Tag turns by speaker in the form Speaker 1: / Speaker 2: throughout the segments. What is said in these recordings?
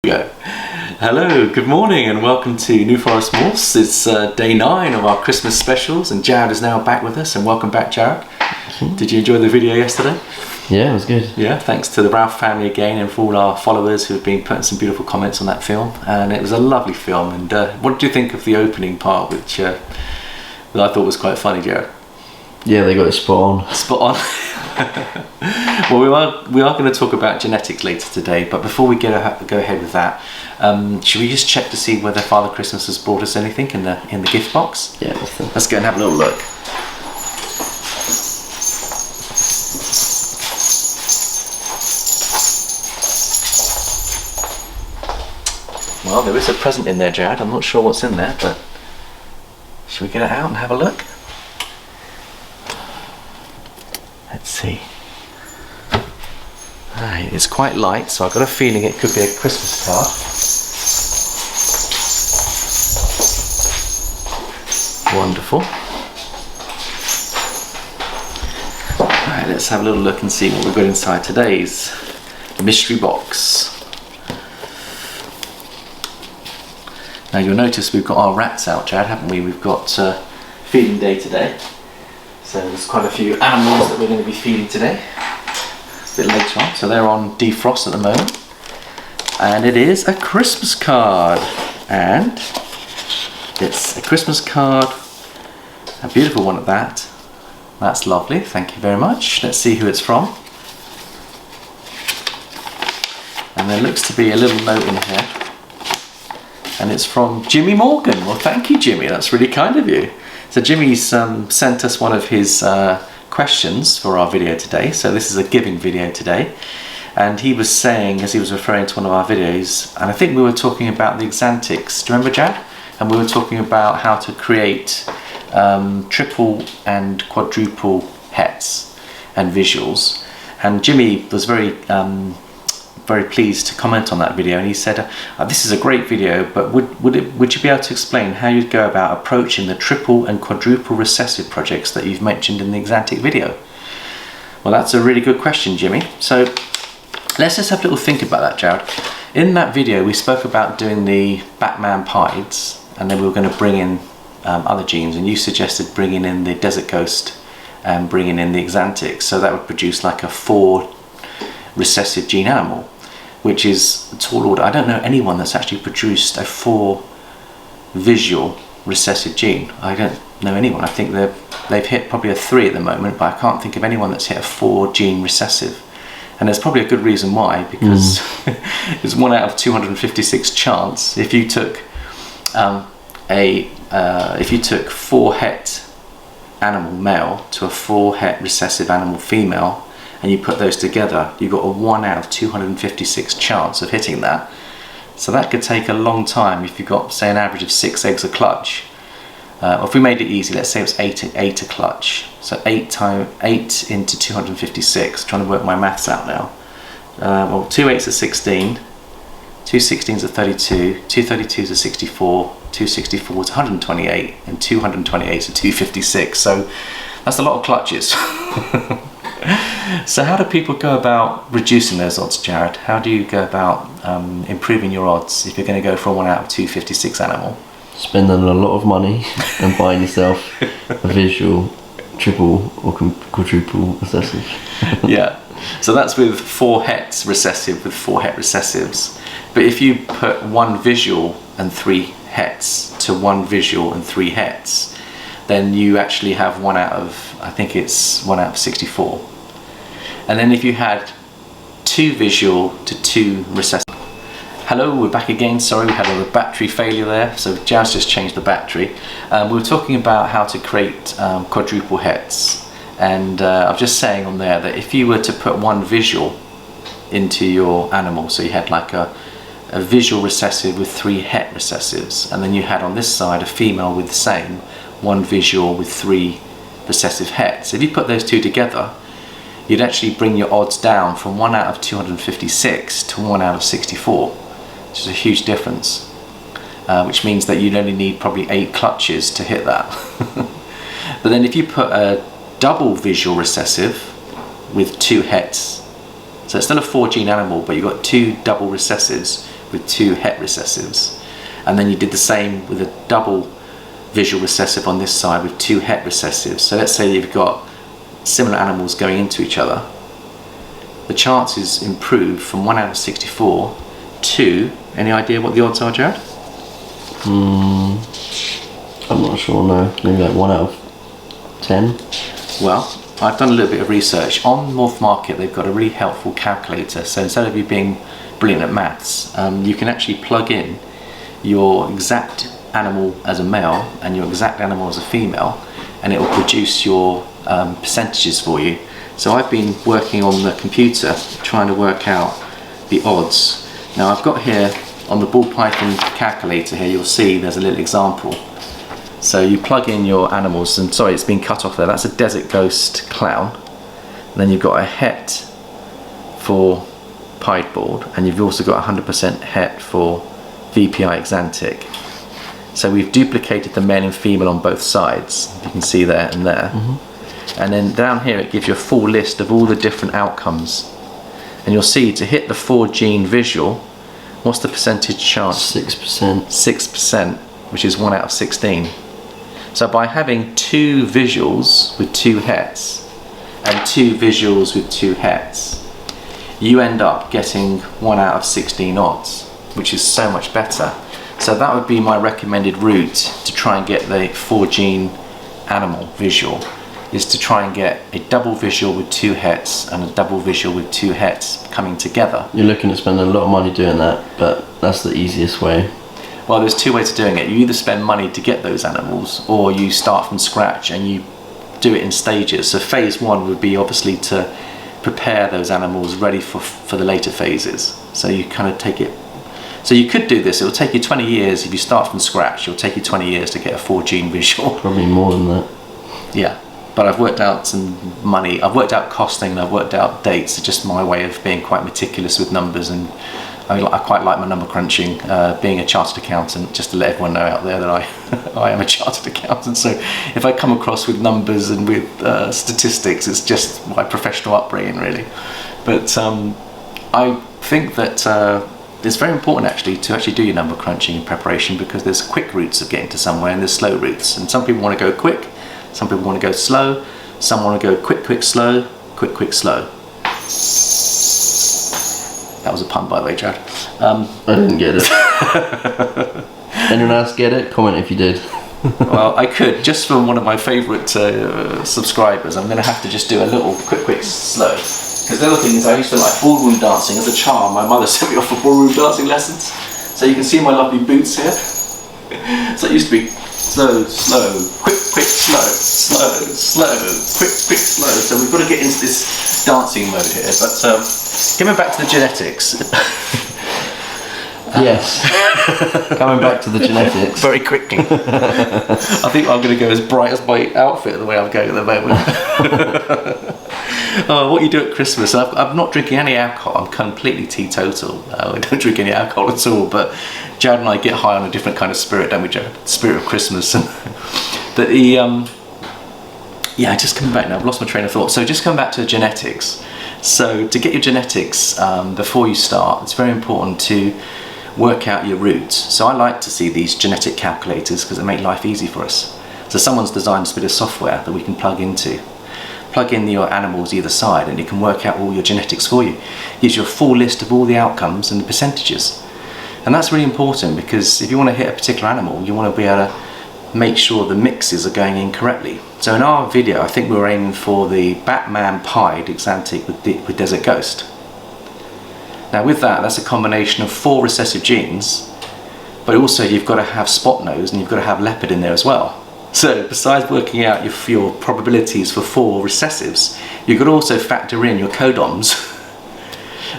Speaker 1: Go. Hello, good morning and welcome to New Forest Morphs. It's day 9 of our Christmas specials and Jared is now back with us, and welcome back, Jared. Did you enjoy the video yesterday?
Speaker 2: Yeah, it was good.
Speaker 1: Yeah, thanks to the Ralph family again and for all our followers who have been putting some beautiful comments on that film, and it was a lovely film. And what did you think of the opening part, which I thought was quite funny, Jared?
Speaker 2: Yeah, they got it spot on.
Speaker 1: Spot on. Well, we are going to talk about genetics later today, but before we go ahead with that, should we just check to see whether Father Christmas has brought us anything in the gift box?
Speaker 2: Yeah,
Speaker 1: let's go and have a little look. Well, there is a present in there, Jared. I'm not sure what's in there, but should we get it out and have a look? Let's see. Right, it's quite light, so I've got a feeling it could be a Christmas card. Wonderful. Right, let's have a little look and see what we've got inside today's mystery box. Now you'll notice we've got our rats out, Chad, haven't we? We've got feeding day today. So there's quite a few animals that we're going to be feeding today. A bit later on. So they're on defrost at the moment. And it is a Christmas card. And it's a Christmas card. A beautiful one at that. That's lovely. Thank you very much. Let's see who it's from. And there looks to be a little note in here. And it's from Jimmy Morgan. Well, thank you, Jimmy. That's really kind of you. So Jimmy's sent us one of his questions for our video today. So this is a giving video today. And he was saying, as he was referring to one of our videos, and I think we were talking about the Exantics. Do you remember, Jad? And we were talking about how to create triple and quadruple hets and visuals. And Jimmy was very pleased to comment on that video, and he said, this is a great video, but would you be able to explain how you'd go about approaching the triple and quadruple recessive projects that you've mentioned in the Exantic video? Well, that's a really good question, Jimmy. So let's just have a little think about that, Jared. In that video we spoke about doing the Batman pieds, and then we were going to bring in other genes, and you suggested bringing in the Desert Ghost and bringing in the Exantics, so that would produce like a 4 recessive gene animal, which is a tall order. I don't know anyone that's actually produced a 4 visual recessive gene. I don't know anyone. I think they've hit probably a 3 at the moment, but I can't think of anyone that's hit a 4 gene recessive. And there's probably a good reason why, because it's 1 out of 256 chance. If you took if you took 4 het animal male to a 4 het recessive animal female, and you put those together, you got a 1 out of 256 chance of hitting that. So that could take a long time if you've got, say, an average of 6 eggs a clutch. Or if we made it easy, let's say it's 8 a clutch. So 8 into 256. Trying to work my maths out now. Well, 2 8s are 16, 2 16s are 32, 2 32s are 64, 2 64s are 128, and 228s are 256. So that's a lot of clutches. So how do people go about reducing those odds, Jared? How do you go about improving your odds if you're going to go for a 1 out of 256 animal?
Speaker 2: Spending a lot of money and buying yourself a visual triple or quadruple recessive.
Speaker 1: Yeah, so that's with 4 hets recessive with 4 het recessives. But if you put 1 visual and 3 hets to 1 visual and 3 hets, then you actually have 1 out of, I think it's 1 out of 64. And then if you had 2 visual to 2 recessive. Hello, we're back again. Sorry, we had a battery failure there, so Jazz just changed the battery. We were talking about how to create quadruple hets, and I was just saying on there that if you were to put 1 visual into your animal, so you had like a visual recessive with 3 het recessives, and then you had on this side a female with the same 1 visual with 3 recessive hets. If you put those 2 together, you'd actually bring your odds down from 1 out of 256 to 1 out of 64, which is a huge difference, which means that you'd only need probably 8 clutches to hit that. But then if you put a double visual recessive with 2 hets, so it's still a 4 gene animal, but you've got 2 double recessives with 2 het recessives, and then you did the same with a double visual recessive on this side with 2 het recessives. So let's say you've got similar animals going into each other. The chances improve from 1 out of 64 to, any idea what the odds are, Jared?
Speaker 2: I'm not sure, no. Maybe like 1 out of 10.
Speaker 1: Well, I've done a little bit of research. On MorphMarket, they've got a really helpful calculator. So instead of you being brilliant at maths, you can actually plug in your exact animal as a male and your exact animal as a female, and it will produce your percentages for you. So I've been working on the computer trying to work out the odds. Now I've got here on the ball python calculator here, you'll see there's a little example. So you plug in your animals, and sorry, it's been cut off there. That's a desert ghost clown. And then you've got a het for piedboard, and you've also got 100% het for VPI exantic. So we've duplicated the male and female on both sides. You can see there and there. And then down here it gives you a full list of all the different outcomes. And you'll see to hit the 4 gene visual, what's the percentage chance?
Speaker 2: 6%.
Speaker 1: 6%, which is 1 out of 16. So by having 2 visuals with 2 hets and 2 visuals with 2 hets, you end up getting 1 out of 16 odds, which is so much better. So that would be my recommended route to try and get the 4 gene animal visual, is to try and get a double visual with 2 hets and a double visual with 2 hets coming together.
Speaker 2: You're looking at spending a lot of money doing that, but that's the easiest way.
Speaker 1: Well, there's 2 ways of doing it. You either spend money to get those animals, or you start from scratch and you do it in stages. So phase 1 would be obviously to prepare those animals ready for the later phases. So you kind of take it. So you could do this. It will take you 20 years if you start from scratch. It will take you 20 years to get a 4 gene visual.
Speaker 2: Probably more than that.
Speaker 1: Yeah, but I've worked out some money. I've worked out costing, and I've worked out dates. It's just my way of being quite meticulous with numbers, and I quite like my number crunching, being a chartered accountant, just to let everyone know out there that I am a chartered accountant. So if I come across with numbers and with statistics, it's just my professional upbringing, really. But I think that it's very important actually to actually do your number crunching in preparation, because there's quick routes of getting to somewhere and there's slow routes. And some people want to go quick, some people want to go slow, some want to go quick, quick, slow, quick, quick, slow. That was a pun, by the way, Jared.
Speaker 2: I didn't get it. Anyone else get it? Comment if you did.
Speaker 1: Well, I could, just from one of my favourite subscribers. I'm going to have to just do a little quick, quick, slow. Because the other thing is, I used to like ballroom dancing as a child. My mother sent me off for ballroom dancing lessons. So you can see my lovely boots here. So it used to be slow, slow, quick, quick, slow, slow, slow, quick, quick, slow. So we've got to get into this dancing mode here. But coming back to the genetics.
Speaker 2: Yes. Coming back to the genetics.
Speaker 1: Very quickly. I think I'm going to go as bright as my outfit the way I'm going at the moment. What you do at Christmas? I'm not drinking any alcohol. I'm completely teetotal. I don't drink any alcohol at all. But Jared and I get high on a different kind of spirit, don't we, Jared? The spirit of Christmas. But yeah, just coming back now. I've lost my train of thought. So just coming back to genetics. So to get your genetics before you start, it's very important to work out your roots. So I like to see these genetic calculators because they make life easy for us. So someone's designed a bit of software that we can plug into. Plug in your animals either side and it can work out all your genetics for you. It gives you a full list of all the outcomes and the percentages. And that's really important, because if you want to hit a particular animal, you want to be able to make sure the mixes are going in correctly. So in our video, I think we were aiming for the Batman Pied exantic with Desert Ghost. Now with that, that's a combination of 4 recessive genes, but also you've got to have spot nose and you've got to have leopard in there as well. So besides working out your probabilities for 4 recessives, you've got to also factor in your codoms.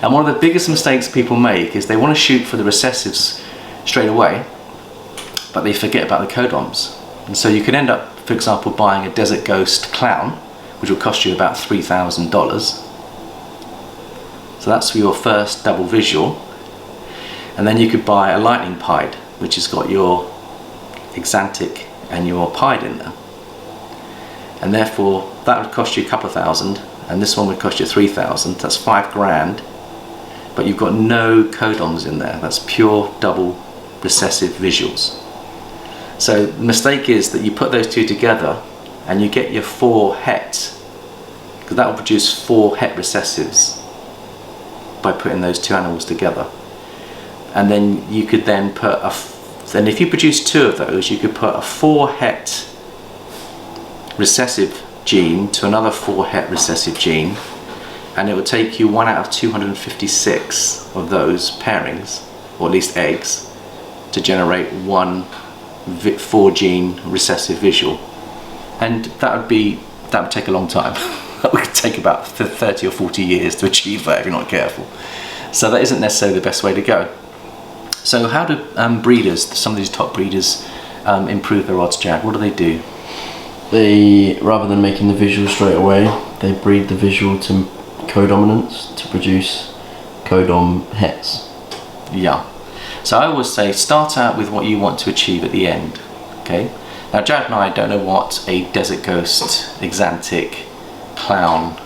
Speaker 1: And one of the biggest mistakes people make is they want to shoot for the recessives straight away, but they forget about the codoms. And so you could end up, for example, buying a Desert Ghost clown, which will cost you about $3,000. So that's for your first double visual. And then you could buy a lightning pied, which has got your exantic and your pied in there. And therefore that would cost you a couple of thousand, and this one would cost you 3,000. That's $5,000. but you've got no codons in there. That's pure double recessive visuals. So the mistake is that you put those two together and you get your 4 het, because that will produce 4 het recessives by putting those two animals together. And then you could then put then if you produce 2 of those, you could put a 4 het recessive gene to another 4 het recessive gene, and it would take you 1 out of 256 of those pairings, or at least eggs, to generate 1 4 gene recessive visual. And that would take a long time. That would take about 30 or 40 years to achieve that if you're not careful. So that isn't necessarily the best way to go. So how do breeders, some of these top breeders, improve their odds, Jared? What do?
Speaker 2: They, rather than making the visual straight away, they breed the visual to codominance to produce codom hets.
Speaker 1: Yeah. So I always say start out with what you want to achieve at the end. Okay. Now Jared and I don't know what a desert ghost, exantic, clown,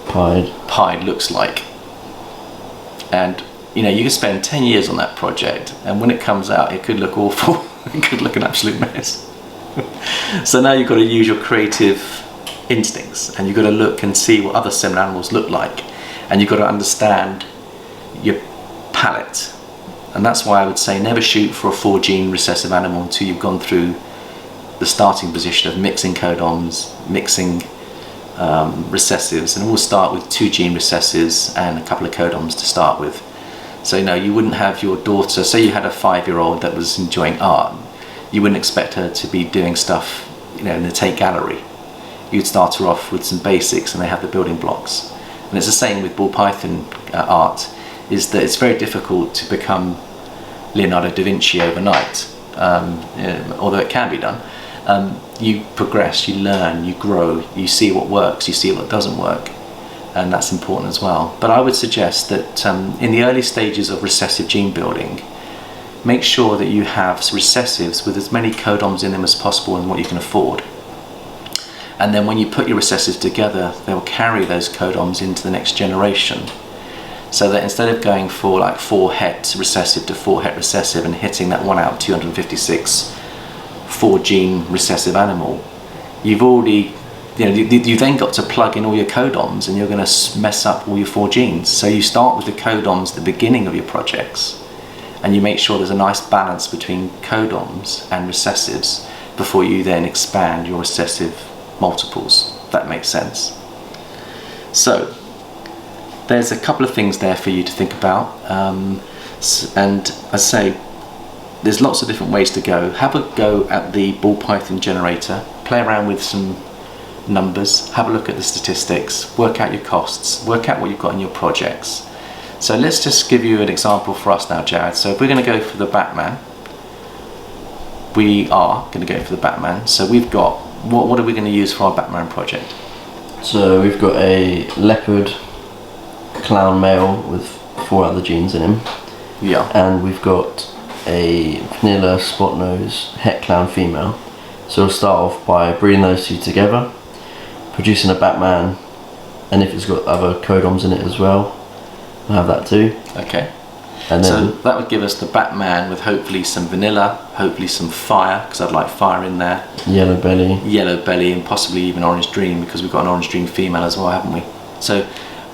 Speaker 1: pied looks like. And you know, you can spend 10 years on that project, and when it comes out, it could look awful. It could look an absolute mess. So now you've got to use your creative instincts, and you've got to look and see what other similar animals look like, and you've got to understand your palette. And that's why I would say never shoot for a 4 gene recessive animal until you've gone through the starting position of mixing codons, mixing recessives, and we'll start with 2 gene recessives and a couple of codons to start with. So you know, you wouldn't have your daughter, say you had a 5-year-old that was enjoying art, you wouldn't expect her to be doing stuff, you know, in the Tate Gallery. You'd start her off with some basics, and they have the building blocks. And it's the same with ball python art, is that it's very difficult to become Leonardo da Vinci overnight, although it can be done. You progress, you learn, you grow, you see what works, you see what doesn't work, and that's important as well. But I would suggest that in the early stages of recessive gene building, make sure that you have recessives with as many codons in them as possible and what you can afford. And then when you put your recessives together, they will carry those codons into the next generation. So that instead of going for like 4 het recessive to 4 het recessive and hitting that 1 out of 256 4 gene recessive animal, you've already, you know, you then got to plug in all your codons, and you're going to mess up all your 4 genes. So you start with the codons at the beginning of your projects, and you make sure there's a nice balance between codons and recessives before you then expand your recessive multiples, if that makes sense. So there's a couple of things there for you to think about, and I say there's lots of different ways to go. Have a go at the ball python generator, play around with some numbers, have a look at the statistics, work out your costs, work out what you've got in your projects. So let's just give you an example for us now, Jared. So if we're going to go for the Batman, we are going to go for the Batman. So we've got, what are we going to use for our Batman project?
Speaker 2: So we've got a leopard clown male with 4 other genes in him.
Speaker 1: Yeah.
Speaker 2: And we've got a vanilla spot nose het clown female. So we'll start off by breeding those 2 together, producing a Batman, and if it's got other codons in it as well, we'll have that too.
Speaker 1: Okay.
Speaker 2: And then,
Speaker 1: so that would give us the Batman with hopefully some vanilla, hopefully some fire, because I'd like fire in there.
Speaker 2: yellow belly,
Speaker 1: and possibly even orange dream, because we've got an orange dream female as well, haven't we? So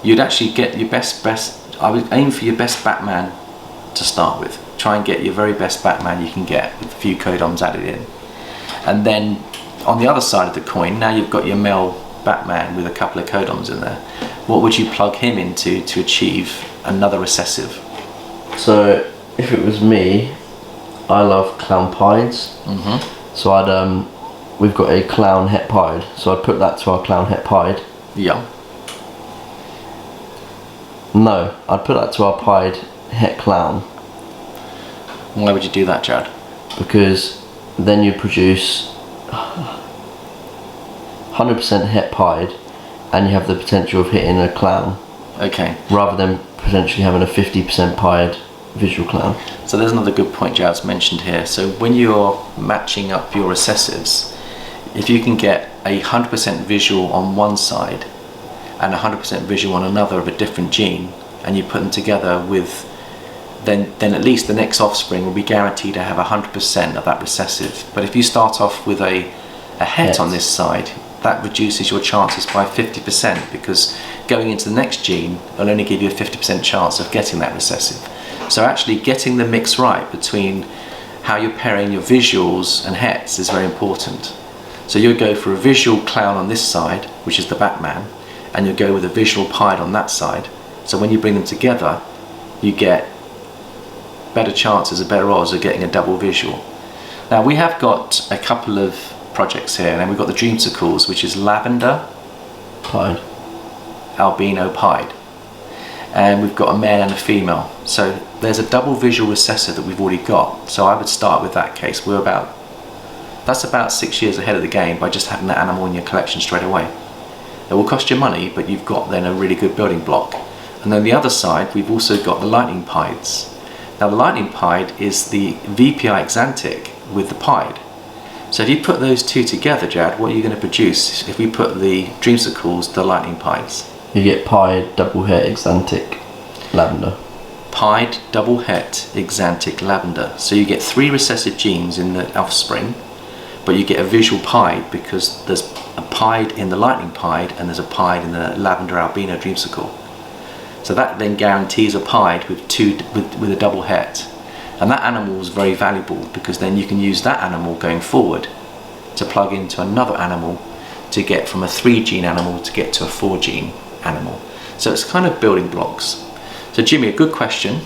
Speaker 1: you'd actually get your best, I would aim for your best Batman to start with. Try and get your very best Batman you can get with a few codons added in. And then on the other side of the coin, now you've got your male Batman with a couple of codons in there. What would you plug him into to achieve another recessive?
Speaker 2: so if it was me, I love clown pieds. So I'd we've got a clown het pied, so I'd put that to our clown het pied.
Speaker 1: Yeah.
Speaker 2: No, I'd put that to our pied het clown.
Speaker 1: Why would you do that, Jared?
Speaker 2: Because then you produce 100% het pied, and you have the potential of hitting a clown.
Speaker 1: Okay.
Speaker 2: Rather than potentially having a 50% pied visual clown.
Speaker 1: So there's another good point Jared's mentioned here. So when you're matching up your recessives, if you can get 100% visual on one side and 100% visual on another of a different gene, and you put them together with, then at least the next offspring will be guaranteed to have 100% of that recessive. But if you start off with a het on this side, that reduces your chances by 50%, because going into the next gene will only give you a 50% chance of getting that recessive. So actually getting the mix right between how you're pairing your visuals and hets is very important. So you'll go for a visual clown on this side, which is the Batman, and you'll go with a visual pied on that side. So when you bring them together, you get better chances, better odds of getting a double visual. Now we have got a couple of projects here, and then we've got the Dreamsicles, which is lavender
Speaker 2: Pied.
Speaker 1: albino pied, and we've got a male and a female. So there's a double visual recessive that we've already got. So I would start with that case. That's about 6 years ahead of the game by just having that animal in your collection straight away. It will cost you money, but you've got then a really good building block. And then the other side, we've also got the lightning pieds. Now the lightning pied is the VPI exantic with the pied. So if you put those two together, Jared, what are you going to produce if we put the Dreamsicles, the lightning pieds?
Speaker 2: You get pied, double het, exantic, lavender.
Speaker 1: Pied, double het, exantic, lavender. So you get 3 recessive genes in the offspring, but you get a visual pied because there's a pied in the lightning pied and there's a pied in the lavender albino Dreamsicle. So that then guarantees a pied with a double het. And that animal is very valuable because then you can use that animal going forward to plug into another animal to get from a 3 gene animal to get to a 4 gene animal. So it's kind of building blocks. So Jimmy, a good question.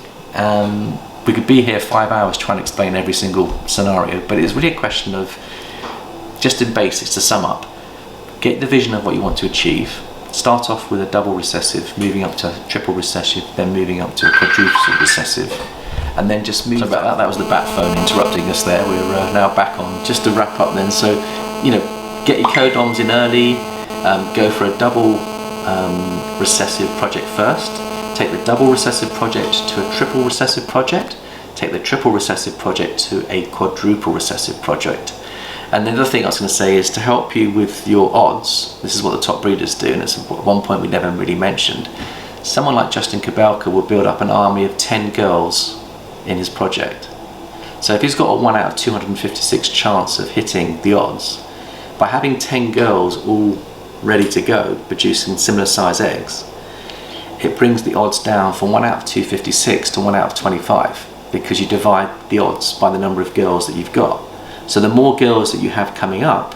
Speaker 1: We could be here 5 hours trying to explain every single scenario, but it's really a question of, just in basics to sum up, get the vision of what you want to achieve. Start off with a double recessive, moving up to a triple recessive, then moving up to a quadruple recessive, and then just move. So about that was the bat phone interrupting us there. We're now back on. Just to wrap up then, so get your codoms in early, go for a double recessive project first, take the double recessive project to a triple recessive project, take the triple recessive project to a quadruple recessive project. And the other thing I was going to say is to help you with your odds, this is what the top breeders do, and it's one point we never really mentioned. Someone like Justin Kabelka will build up an army of 10 girls in his project. So if he's got a 1 out of 256 chance of hitting the odds, by having 10 girls all ready to go, producing similar size eggs, it brings the odds down from 1 out of 256 to 1 out of 25, because you divide the odds by the number of girls that you've got. So the more girls that you have coming up,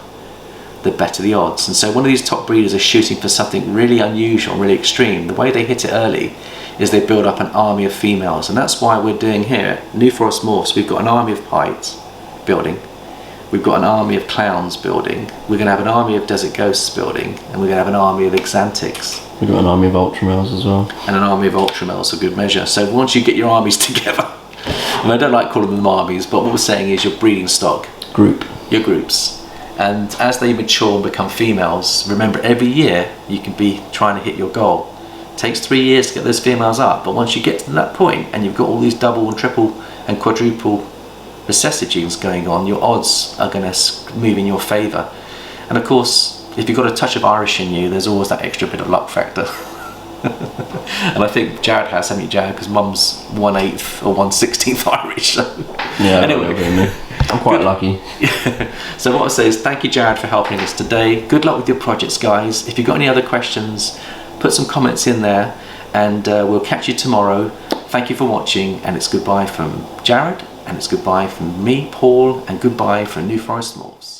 Speaker 1: the better the odds. And so one of these top breeders are shooting for something really unusual, really extreme. The way they hit it early is they build up an army of females, and that's why we're doing here, New Forest Morphs, we've got an army of pieds building, we've got an army of clowns building, we're going to have an army of desert ghosts building, and we're going to have an army of exantics.
Speaker 2: We've got an army of ultramales as well.
Speaker 1: And an army of ultramales for good measure. So once you get your armies together, and I don't like calling them armies, but what we're saying is your breeding stock.
Speaker 2: Group.
Speaker 1: Your groups. And as they mature and become females, remember every year you can be trying to hit your goal. It takes 3 years to get those females up, but once you get to that point and you've got all these double and triple and quadruple recessive genes going on, your odds are going to move in your favour. And of course, if you've got a touch of Irish in you, there's always that extra bit of luck factor. And I think Jared has, haven't you, Jared? Because Mum's 1/8 or 1/16 Irish. So.
Speaker 2: Yeah,
Speaker 1: anyway.
Speaker 2: I'm quite lucky.
Speaker 1: So what I say is thank you, Jared, for helping us today. Good luck with your projects, guys. If you've got any other questions, put some comments in there, and we'll catch you tomorrow. Thank you for watching, and it's goodbye from Jared, and it's goodbye from me, Paul, and goodbye from New Forest Morphs.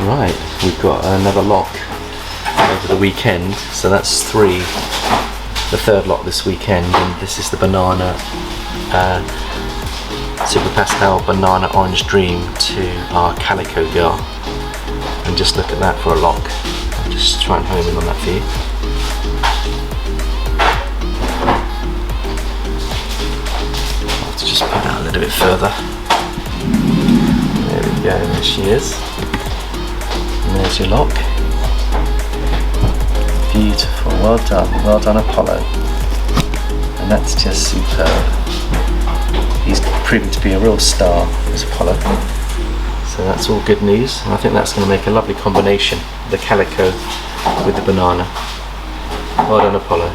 Speaker 1: Right, we've got another lock over the weekend, so that's 3, the third lock this weekend, and this is the banana Super Pastel Banana Orange Dream to our Calico Girl, and just look at that for a lock. Just try and home in on that for you. I'll have to just put that a little bit further. There we go, there she is. And there's your lock. Beautiful, well done Apollo. And that's just superb. He's proving to be a real star, this Apollo. So that's all good news, and I think that's going to make a lovely combination, the calico with the banana. Well done Apollo.